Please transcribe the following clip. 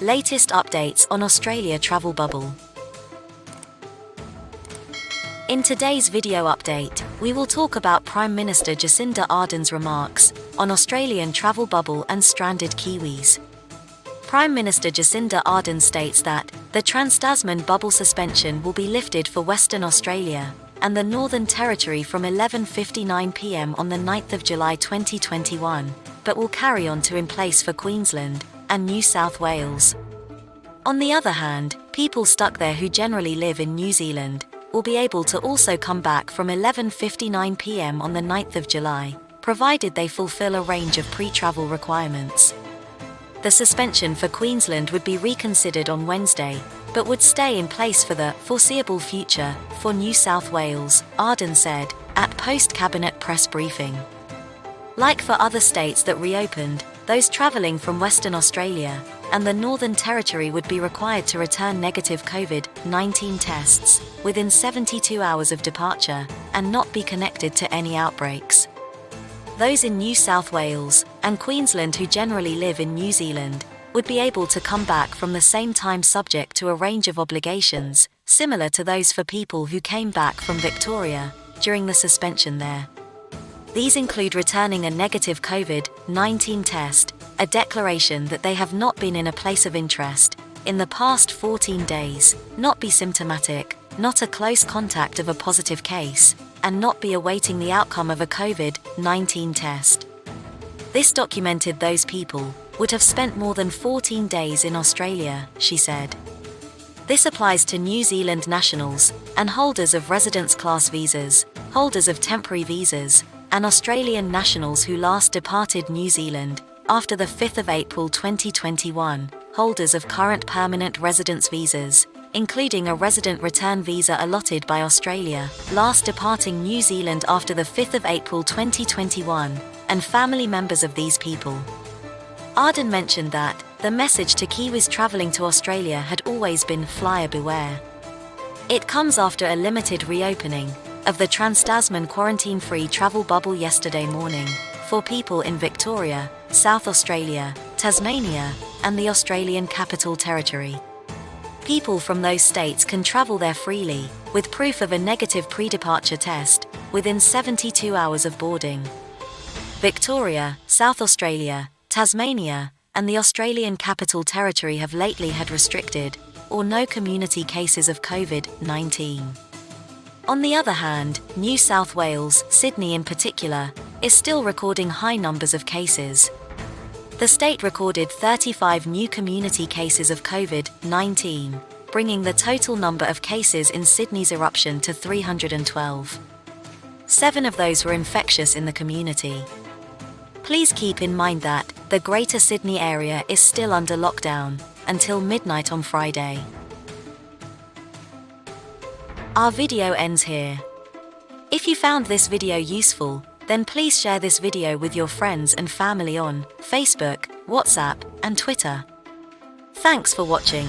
latest updates on Australia travel bubble. In today's video update, we will talk about Prime Minister Jacinda Ardern's remarks on Australian travel bubble and stranded Kiwis. Prime Minister Jacinda Ardern states that the transtasman bubble suspension will be lifted for Western Australia and the Northern Territory from 11:59 p.m. on the 9th of July 2021, but will carry on to in place for Queensland and New South Wales. On the other hand, people stuck there who generally live in New Zealand will be able to also come back from 11:59 p.m. on the 9th of July, provided they fulfill a range of pre-travel requirements. The suspension for Queensland would be reconsidered on Wednesday, but would stay in place for the foreseeable future for New South Wales, Ardern said, at post-cabinet press briefing. Like for other states that reopened, those travelling from Western Australia and the Northern Territory would be required to return negative COVID-19 tests within 72 hours of departure and not be connected to any outbreaks. Those in New South Wales and Queensland who generally live in New Zealand would be able to come back from the same time subject to a range of obligations, similar to those for people who came back from Victoria during the suspension there. These include returning a negative COVID-19 test, a declaration that they have not been in a place of interest in the past 14 days, not be symptomatic, not a close contact of a positive case, and not be awaiting the outcome of a COVID-19 test. This documented those people would have spent more than 14 days in Australia, she said. This applies to New Zealand nationals and holders of residence class visas, holders of temporary visas, and Australian nationals who last departed New Zealand after the 5th of April 2021, holders of current permanent residence visas, including a resident return visa allotted by Australia, last departing New Zealand after the 5th of April 2021, and family members of these people. Ardern mentioned that the message to Kiwis travelling to Australia had always been flyer beware. It comes after a limited reopening of the transtasman quarantine-free travel bubble yesterday morning for people in Victoria, South Australia, Tasmania, and the Australian Capital Territory. People from those states can travel there freely, with proof of a negative pre-departure test, within 72 hours of boarding. Victoria, South Australia, Tasmania, and the Australian Capital Territory have lately had restricted, or no community cases of COVID-19. On the other hand, New South Wales, Sydney in particular, is still recording high numbers of cases. The state recorded 35 new community cases of COVID-19, bringing the total number of cases in Sydney's eruption to 312. 7 of those were infectious in the community. Please keep in mind that the Greater Sydney area is still under lockdown until midnight on Friday. Our video ends here. If you found this video useful, then please share this video with your friends and family on Facebook, WhatsApp, and Twitter. Thanks for watching.